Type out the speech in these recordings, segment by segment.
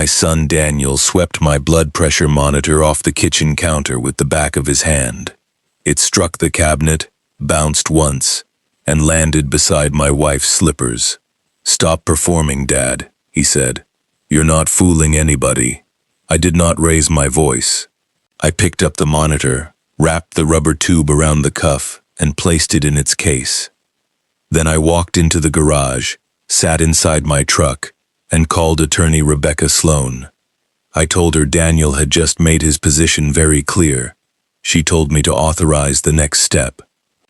My son Daniel swept my blood pressure monitor off the kitchen counter with the back of his hand. It struck the cabinet, bounced once, and landed beside my wife's slippers. "Stop performing, Dad," he said. "You're not fooling anybody." I did not raise my voice. I picked up the monitor, wrapped the rubber tube around the cuff, and placed it in its case. Then I walked into the garage, sat inside my truck, and called attorney Rebecca Sloan. I told her Daniel had just made his position very clear. She told me to authorize the next step.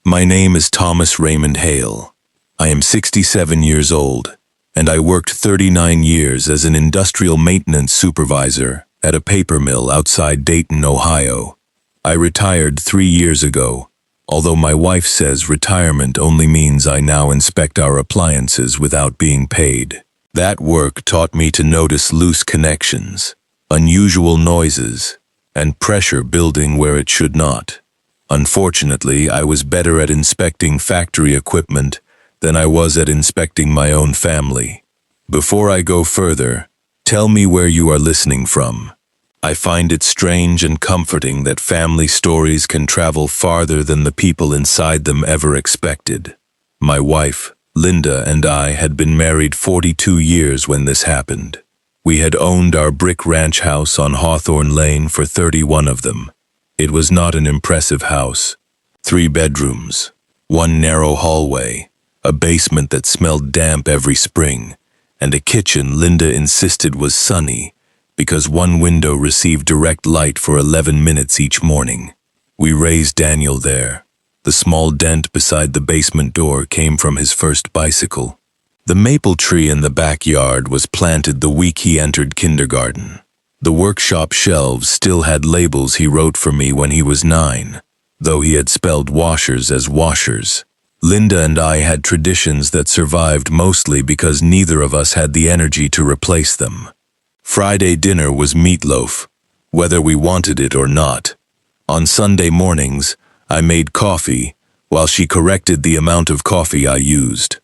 "My name is Thomas Raymond Hale. I am 67 years old, and I worked 39 years as an industrial maintenance supervisor at a paper mill outside Dayton, Ohio. I retired 3 years ago, although my wife says retirement only means I now inspect our appliances without being paid. That work taught me to notice loose connections, unusual noises, and pressure building where it should not. Unfortunately, I was better at inspecting factory equipment than I was at inspecting my own family. Before I go further, tell me where you are listening from. I find it strange and comforting that family stories can travel farther than the people inside them ever expected. My wife, Linda, and I had been married 42 years when this happened. We had owned our brick ranch house on Hawthorne Lane for 31 of them. It was not an impressive house. 3 bedrooms, 1 narrow hallway, a basement that smelled damp every spring, and a kitchen Linda insisted was sunny because one window received direct light for 11 minutes each morning. We raised Daniel there. The small dent beside the basement door came from his first bicycle. The maple tree in the backyard was planted the week he entered kindergarten. The workshop shelves still had labels he wrote for me when he was 9, though he had spelled washers as washers. Linda and I had traditions that survived mostly because neither of us had the energy to replace them. Friday dinner was meatloaf, whether we wanted it or not. On Sunday mornings, I made coffee, while she corrected the amount of coffee I used.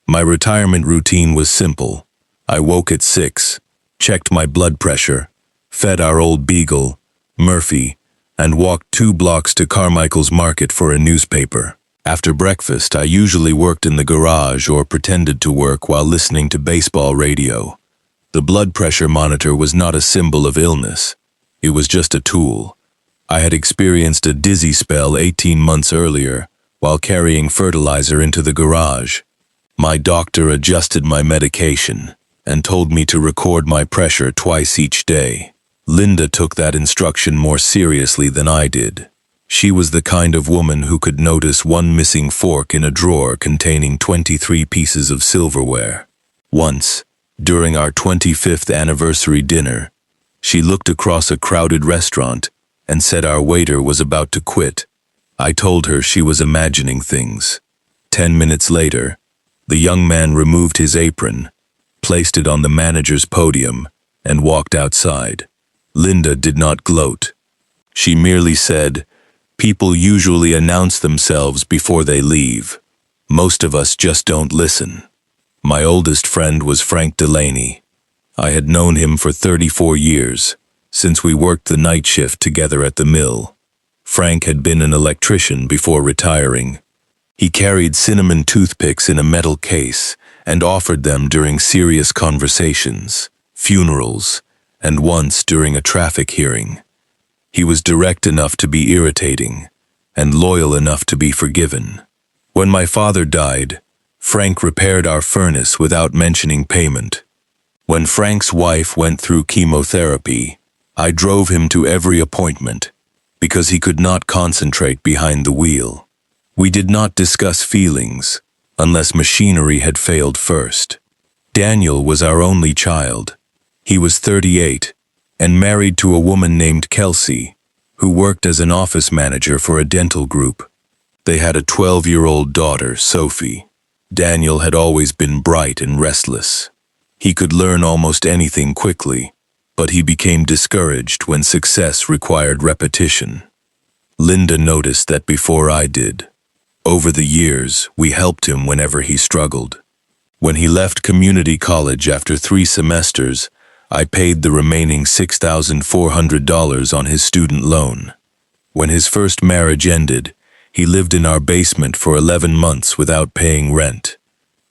My retirement routine was simple. I woke at 6, checked my blood pressure, fed our old beagle, Murphy, and walked 2 blocks to Carmichael's Market for a newspaper. After breakfast, I usually worked in the garage or pretended to work while listening to baseball radio. The blood pressure monitor was not a symbol of illness. It was just a tool. I had experienced a dizzy spell 18 months earlier while carrying fertilizer into the garage. My doctor adjusted my medication and told me to record my pressure twice each day. Linda took that instruction more seriously than I did. She was the kind of woman who could notice one missing fork in a drawer containing 23 pieces of silverware. Once, during our 25th anniversary dinner, she looked across a crowded restaurant and said our waiter was about to quit. I told her she was imagining things. 10 minutes later, the young man removed his apron, placed it on the manager's podium, and walked outside. Linda did not gloat. She merely said, "People usually announce themselves before they leave. Most of us just don't listen." My oldest friend was Frank Delaney. I had known him for 34 years, since we worked the night shift together at the mill. Frank had been an electrician before retiring. He carried cinnamon toothpicks in a metal case and offered them during serious conversations, funerals, and once during a traffic hearing. He was direct enough to be irritating and loyal enough to be forgiven. When my father died, Frank repaired our furnace without mentioning payment. When Frank's wife went through chemotherapy, I drove him to every appointment because he could not concentrate behind the wheel. We did not discuss feelings unless machinery had failed first. Daniel was our only child. He was 38 and married to a woman named Kelsey, who worked as an office manager for a dental group. They had a 12-year-old daughter, Sophie. Daniel had always been bright and restless. He could learn almost anything quickly, but he became discouraged when success required repetition. Linda noticed that before I did. Over the years, we helped him whenever he struggled. When he left community college after 3 semesters, I paid the remaining $6,400 on his student loan. When his first marriage ended, he lived in our basement for 11 months without paying rent.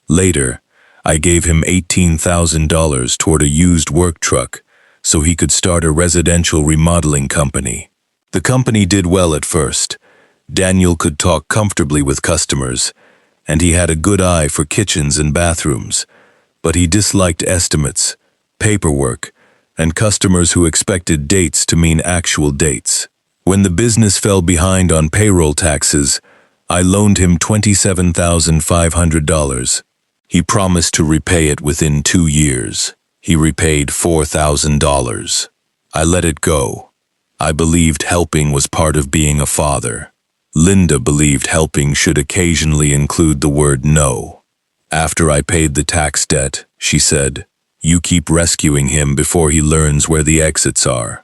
Later, I gave him $18,000 toward a used work truck so he could start a residential remodeling company. The company did well at first. Daniel could talk comfortably with customers, and he had a good eye for kitchens and bathrooms, but he disliked estimates, paperwork, and customers who expected dates to mean actual dates. When the business fell behind on payroll taxes, I loaned him $27,500. He promised to repay it within 2 years. He repaid $4,000. I let it go. I believed helping was part of being a father. Linda believed helping should occasionally include the word no. After I paid the tax debt, she said, "You keep rescuing him before he learns where the exits are."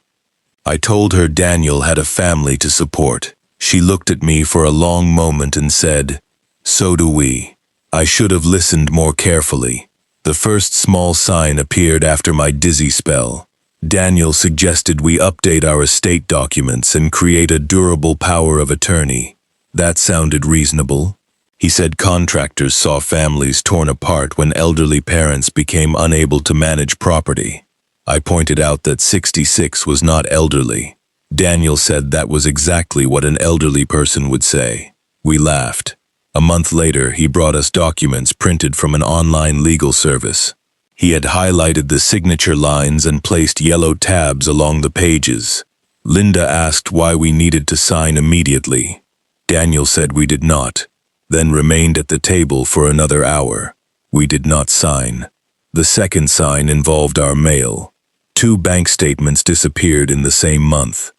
I told her Daniel had a family to support. She looked at me for a long moment and said, "So do we." I should have listened more carefully. The first small sign appeared after my dizzy spell. Daniel suggested we update our estate documents and create a durable power of attorney. That sounded reasonable. He said contractors saw families torn apart when elderly parents became unable to manage property. I pointed out that 66 was not elderly. Daniel said that was exactly what an elderly person would say. We laughed. A month later, he brought us documents printed from an online legal service. He had highlighted the signature lines and placed yellow tabs along the pages. Linda asked why we needed to sign immediately. Daniel said we did not, then remained at the table for another hour. We did not sign. The second sign involved our mail. 2 bank statements disappeared in the same month.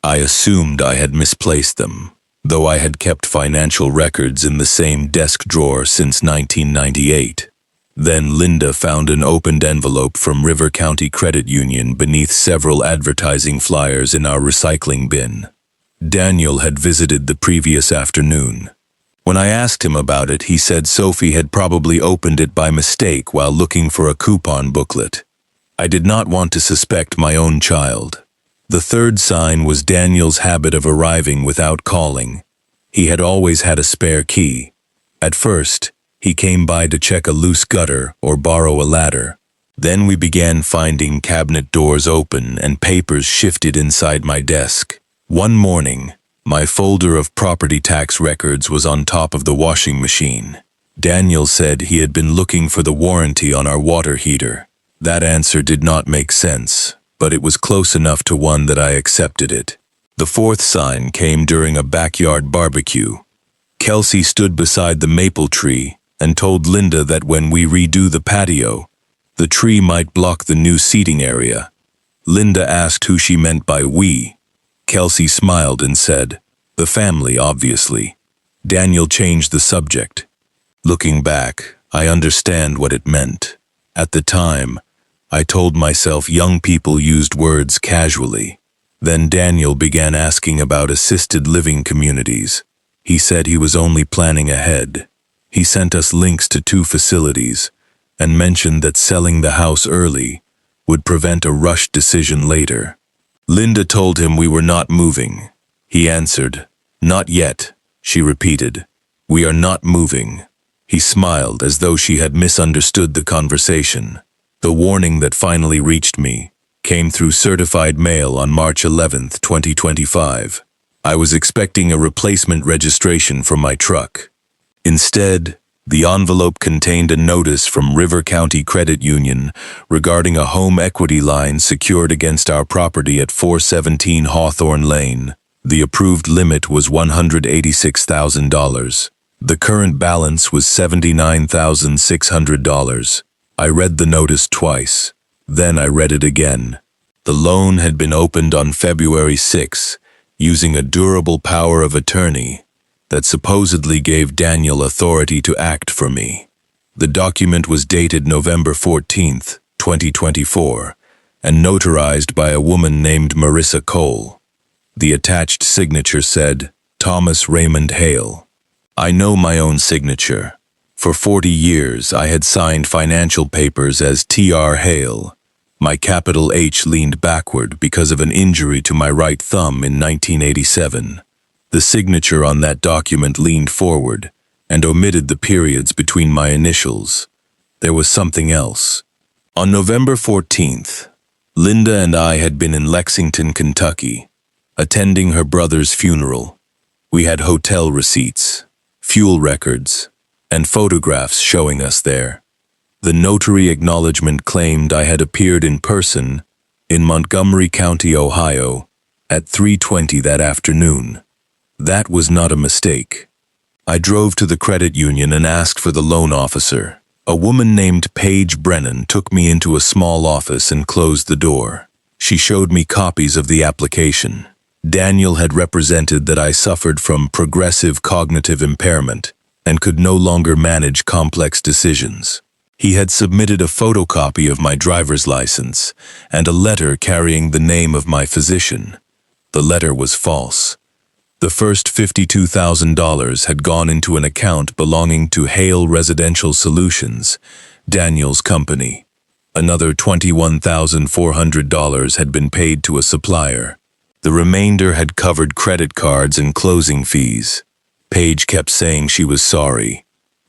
I assumed I had misplaced them, though I had kept financial records in the same desk drawer since 1998. Then Linda found an opened envelope from River County Credit Union beneath several advertising flyers in our recycling bin. Daniel had visited the previous afternoon. When I asked him about it, he said Sophie had probably opened it by mistake while looking for a coupon booklet. I did not want to suspect my own child. The third sign was Daniel's habit of arriving without calling. He had always had a spare key. At first, he came by to check a loose gutter or borrow a ladder. Then we began finding cabinet doors open and papers shifted inside my desk. One morning, my folder of property tax records was on top of the washing machine. Daniel said he had been looking for the warranty on our water heater. That answer did not make sense, but it was close enough to one that I accepted it. The fourth sign came during a backyard barbecue. Kelsey stood beside the maple tree and told Linda that when we redo the patio, the tree might block the new seating area. Linda asked who she meant by we. Kelsey smiled and said, "The family, obviously." Daniel changed the subject. Looking back, I understand what it meant. At the time, I told myself young people used words casually. Then Daniel began asking about assisted living communities. He said he was only planning ahead. He sent us links to 2 facilities and mentioned that selling the house early would prevent a rushed decision later. Linda told him we were not moving. He answered, "Not yet," she repeated. "We are not moving." He smiled as though she had misunderstood the conversation. The warning that finally reached me came through certified mail on March 11, 2025. I was expecting a replacement registration for my truck. Instead, the envelope contained a notice from River County Credit Union regarding a home equity line secured against our property at 417 Hawthorne Lane. The approved limit was $186,000. The current balance was $79,600. I read the notice twice. Then I read it again. The loan had been opened on February 6, using a durable power of attorney that supposedly gave Daniel authority to act for me. The document was dated November 14, 2024, and notarized by a woman named Marissa Cole. The attached signature said, "Thomas Raymond Hale." I know my own signature. For 40 years, I had signed financial papers as T.R. Hale. My capital H leaned backward because of an injury to my right thumb in 1987. The signature on that document leaned forward and omitted the periods between my initials. There was something else. On November 14th, Linda and I had been in Lexington, Kentucky, attending her brother's funeral. We had hotel receipts, fuel records, and photographs showing us there. The notary acknowledgement claimed I had appeared in person in Montgomery County, Ohio, at 3:20 that afternoon. That was not a mistake. I drove to the credit union and asked for the loan officer. A woman named Paige Brennan took me into a small office and closed the door. She showed me copies of the application. Daniel had represented that I suffered from progressive cognitive impairment and could no longer manage complex decisions. He had submitted a photocopy of my driver's license and a letter carrying the name of my physician. The letter was false. The first $52,000 had gone into an account belonging to Hale Residential Solutions, Daniel's company. Another $21,400 had been paid to a supplier. The remainder had covered credit cards and closing fees. Paige kept saying she was sorry.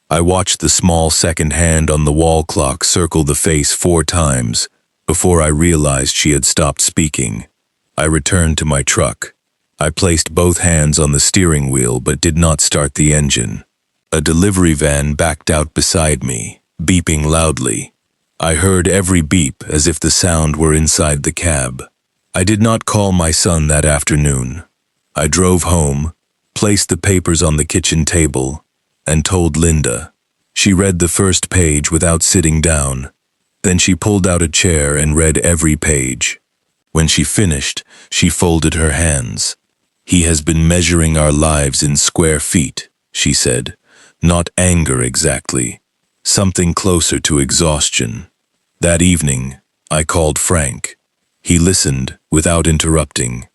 I watched the small second hand on the wall clock circle the face 4 times before I realized she had stopped speaking. I returned to my truck. I placed both hands on the steering wheel but did not start the engine. A delivery van backed out beside me, beeping loudly. I heard every beep as if the sound were inside the cab. I did not call my son that afternoon. I drove home, placed the papers on the kitchen table, and told Linda. She read the first page without sitting down. Then she pulled out a chair and read every page. When she finished, she folded her hands. "He has been measuring our lives in square feet," she said. "Not anger exactly. Something closer to exhaustion." That evening, I called Frank. He listened without interrupting.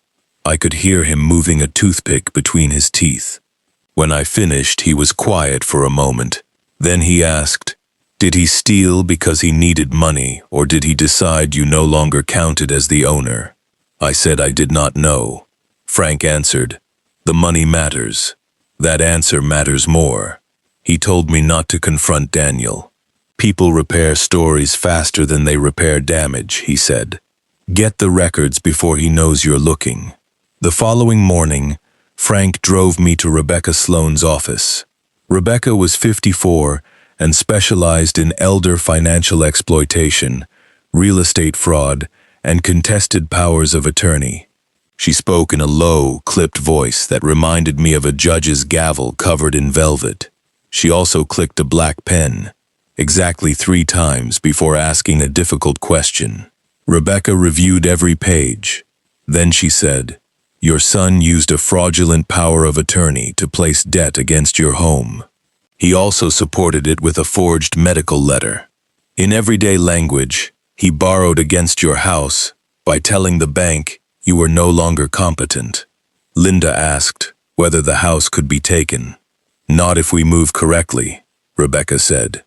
I could hear him moving a toothpick between his teeth. When I finished, he was quiet for a moment. Then he asked, "Did he steal because he needed money, or did he decide you no longer counted as the owner?" I said I did not know. Frank answered, "The money matters. That answer matters more." He told me not to confront Daniel. "People repair stories faster than they repair damage," he said. "Get the records before he knows you're looking." The following morning, Frank drove me to Rebecca Sloan's office. Rebecca was 54 and specialized in elder financial exploitation, real estate fraud, and contested powers of attorney. She spoke in a low, clipped voice that reminded me of a judge's gavel covered in velvet. She also clicked a black pen, exactly 3 times before asking a difficult question. Rebecca reviewed every page. Then she said, "Your son used a fraudulent power of attorney to place debt against your home. He also supported it with a forged medical letter. In everyday language, he borrowed against your house by telling the bank you were no longer competent." Linda asked whether the house could be taken. "Not if we move correctly," Rebecca said.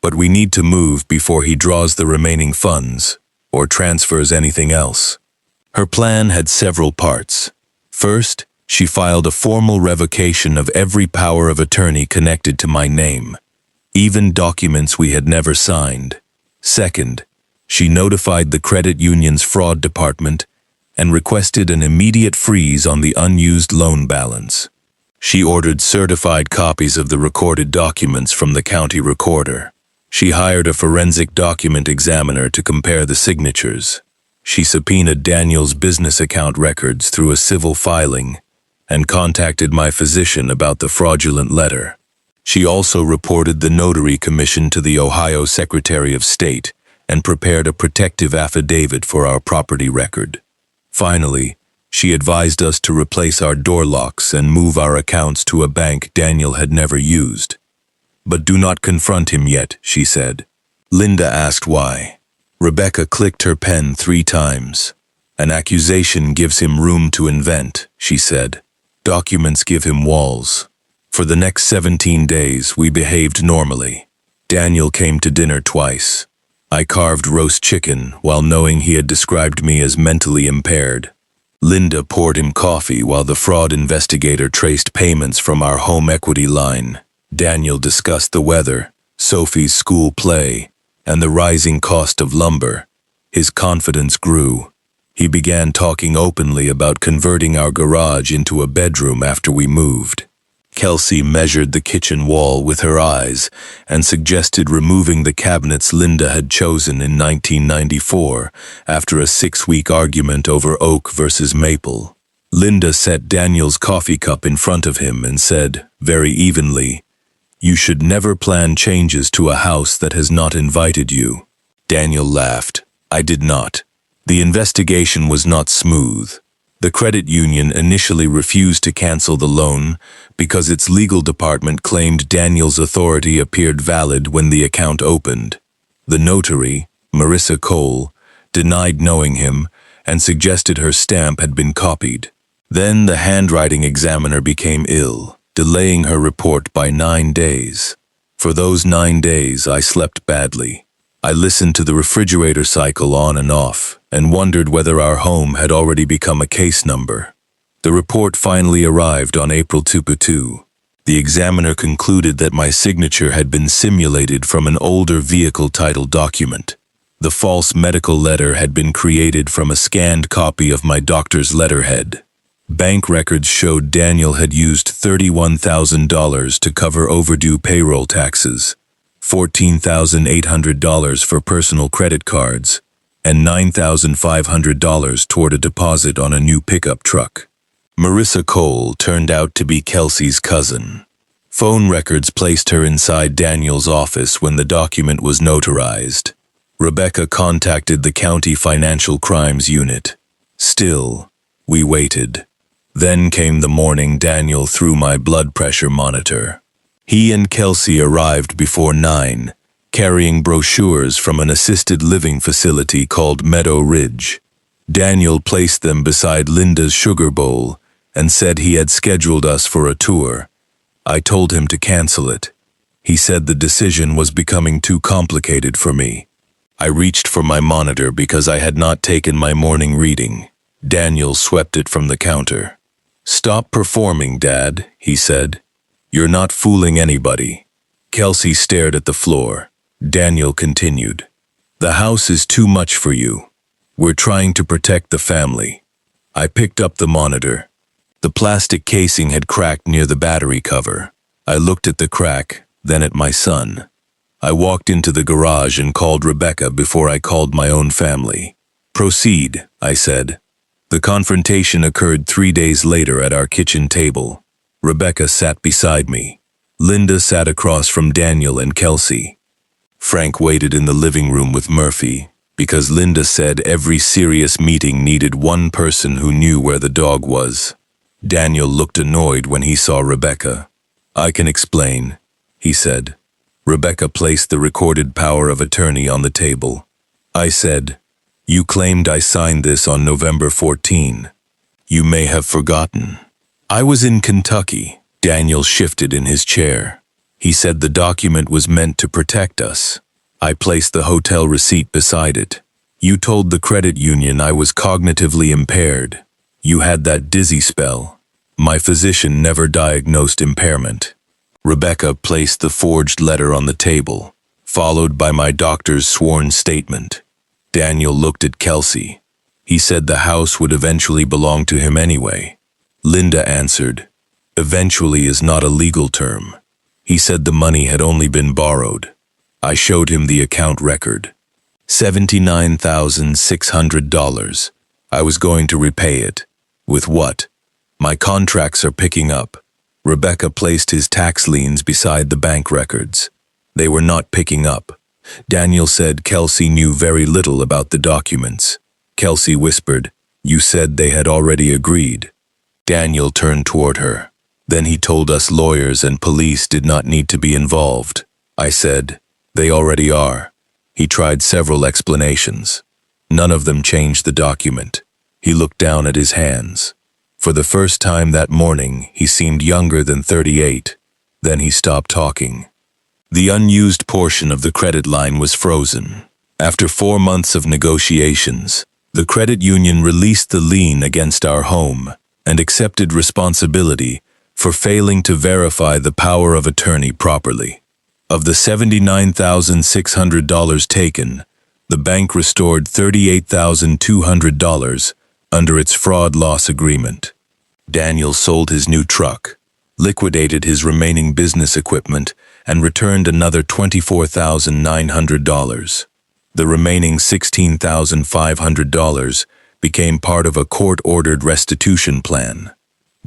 "But we need to move before he draws the remaining funds or transfers anything else." Her plan had several parts. First, she filed a formal revocation of every power of attorney connected to my name, even documents we had never signed. Second, she notified the credit union's fraud department and requested an immediate freeze on the unused loan balance. She ordered certified copies of the recorded documents from the county recorder. She hired a forensic document examiner to compare the signatures. She subpoenaed Daniel's business account records through a civil filing and contacted my physician about the fraudulent letter. She also reported the notary commission to the Ohio Secretary of State and prepared a protective affidavit for our property record. Finally, she advised us to replace our door locks and move our accounts to a bank Daniel had never used. "But do not confront him yet," she said. Linda asked why. Rebecca clicked her pen 3 times. "An accusation gives him room to invent," she said. "Documents give him walls." For the next 17 days, we behaved normally. Daniel came to dinner twice. I carved roast chicken while knowing he had described me as mentally impaired. Linda poured him coffee while the fraud investigator traced payments from our home equity line. Daniel discussed the weather, Sophie's school play, and the rising cost of lumber. His confidence grew. He began talking openly about converting our garage into a bedroom after we moved. Kelsey measured the kitchen wall with her eyes and suggested removing the cabinets Linda had chosen in 1994 after a 6-week argument over oak versus maple. Linda set Daniel's coffee cup in front of him and said, very evenly, "You should never plan changes to a house that has not invited you." Daniel laughed. I did not. The investigation was not smooth. The credit union initially refused to cancel the loan because its legal department claimed Daniel's authority appeared valid when the account opened. The notary, Marissa Cole, denied knowing him and suggested her stamp had been copied. Then the handwriting examiner became ill, delaying her report by 9 days. For those 9 days, I slept badly. I listened to the refrigerator cycle on and off and wondered whether our home had already become a case number. The report finally arrived on April 2. The examiner concluded that my signature had been simulated from an older vehicle title document. The false medical letter had been created from a scanned copy of my doctor's letterhead. Bank records showed Daniel had used $31,000 to cover overdue payroll taxes, $14,800 for personal credit cards, and $9,500 toward a deposit on a new pickup truck. Marissa Cole turned out to be Kelsey's cousin. Phone records placed her inside Daniel's office when the document was notarized. Rebecca contacted the County Financial Crimes Unit. Still, we waited. Then came the morning Daniel threw my blood pressure monitor. He and Kelsey arrived before 9, carrying brochures from an assisted living facility called Meadow Ridge. Daniel placed them beside Linda's sugar bowl and said he had scheduled us for a tour. I told him to cancel it. He said the decision was becoming too complicated for me. I reached for my monitor because I had not taken my morning reading. Daniel swept it from the counter. "Stop performing, Dad," he said. "You're not fooling anybody." Kelsey stared at the floor. Daniel continued. "The house is too much for you. We're trying to protect the family." I picked up the monitor. The plastic casing had cracked near the battery cover. I looked at the crack, then at my son. I walked into the garage and called Rebecca before I called my own family. "Proceed," I said. The confrontation occurred 3 days later at our kitchen table. Rebecca sat beside me. Linda sat across from Daniel and Kelsey. Frank waited in the living room with Murphy, because Linda said every serious meeting needed one person who knew where the dog was. Daniel looked annoyed when he saw Rebecca. "I can explain," he said. Rebecca placed the recorded power of attorney on the table. I said, "You claimed I signed this on November 14. You may have forgotten." "I was in Kentucky." Daniel shifted in his chair. He said the document was meant to protect us. I placed the hotel receipt beside it. "You told the credit union I was cognitively impaired. You had that dizzy spell. My physician never diagnosed impairment." Rebecca placed the forged letter on the table, followed by my doctor's sworn statement. Daniel looked at Kelsey. He said the house would eventually belong to him anyway. Linda answered, "Eventually is not a legal term." He said the money had only been borrowed. I showed him the account record. $79,600. I was going to repay it. With what? My contracts are picking up. Rebecca placed his tax liens beside the bank records. They were not picking up. Daniel said Kelsey knew very little about the documents. Kelsey whispered, "You said they had already agreed." Daniel turned toward her. Then he told us lawyers and police did not need to be involved. I said, "They already are." He tried several explanations. None of them changed the document. He looked down at his hands. For the first time that morning, he seemed younger than 38. Then he stopped talking. The unused portion of the credit line was frozen. After 4 months of negotiations, the credit union released the lien against our home and accepted responsibility for failing to verify the power of attorney properly. Of the $79,600 taken, the bank restored $38,200 under its fraud loss agreement. Daniel sold his new truck, liquidated his remaining business equipment, and returned another $24,900. The remaining $16,500 became part of a court-ordered restitution plan.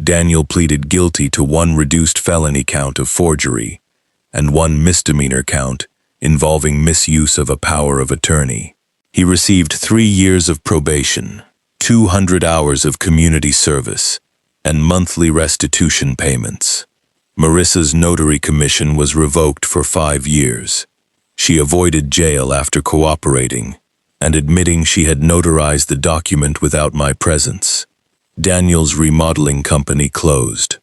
Daniel pleaded guilty to 1 reduced felony count of forgery and 1 misdemeanor count involving misuse of a power of attorney. He received 3 years of probation, 200 hours of community service, and monthly restitution payments. Marissa's notary commission was revoked for 5 years. She avoided jail after cooperating and admitting she had notarized the document without my presence. Daniel's remodeling company closed.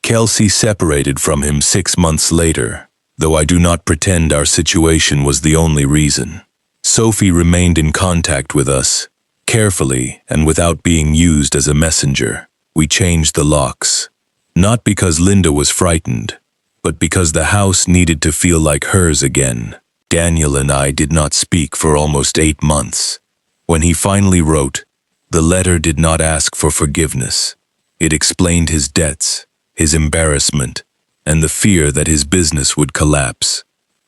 Kelsey separated from him 6 months later, though I do not pretend our situation was the only reason. Sophie remained in contact with us, carefully and without being used as a messenger. We changed the locks, not because Linda was frightened, but because the house needed to feel like hers again. Daniel and I did not speak for almost 8 months. When he finally wrote, the letter did not ask for forgiveness. It explained his debts, his embarrassment, and the fear that his business would collapse.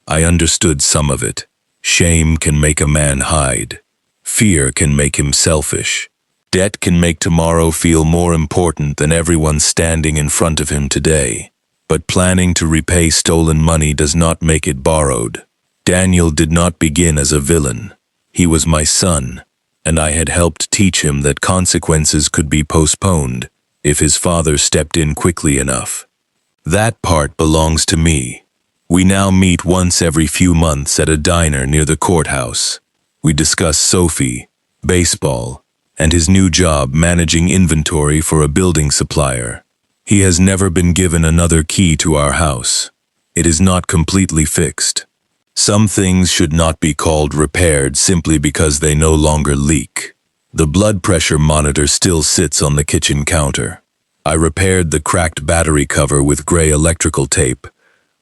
I understood some of it. Shame can make a man hide. Fear can make him selfish. Debt can make tomorrow feel more important than everyone standing in front of him today. But planning to repay stolen money does not make it borrowed. Daniel did not begin as a villain. He was my son, and I had helped teach him that consequences could be postponed if his father stepped in quickly enough. That part belongs to me. We now meet once every few months at a diner near the courthouse. We discuss Sophie, baseball, and his new job managing inventory for a building supplier. He has never been given another key to our house. It is not completely fixed. Some things should not be called repaired simply because they no longer leak. The blood pressure monitor still sits on the kitchen counter. I repaired the cracked battery cover with gray electrical tape,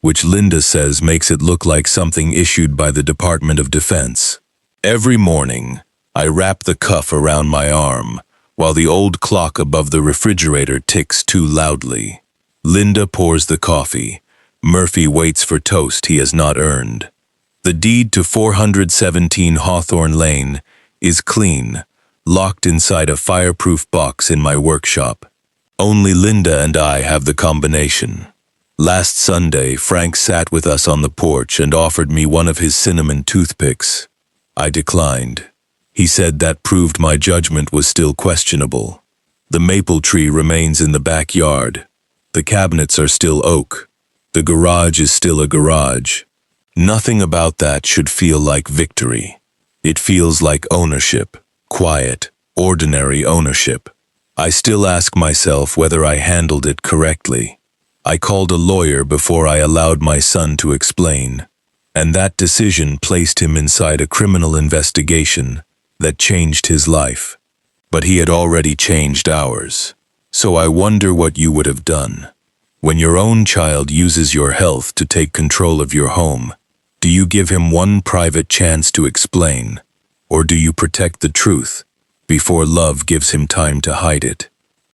which Linda says makes it look like something issued by the Department of Defense. Every morning, I wrap the cuff around my arm, while the old clock above the refrigerator ticks too loudly. Linda pours the coffee. Murphy waits for toast he has not earned. The deed to 417 Hawthorne Lane is clean, locked inside a fireproof box in my workshop. Only Linda and I have the combination. Last Sunday, Frank sat with us on the porch and offered me one of his cinnamon toothpicks. I declined. He said that proved my judgment was still questionable. The maple tree remains in the backyard. The cabinets are still oak. The garage is still a garage. Nothing about that should feel like victory. It feels like ownership, quiet, ordinary ownership. I still ask myself whether I handled it correctly. I called a lawyer before I allowed my son to explain, and that decision placed him inside a criminal investigation that changed his life. But he had already changed ours. So I wonder what you would have done. When your own child uses your health to take control of your home, do you give him one private chance to explain, or do you protect the truth before love gives him time to hide it?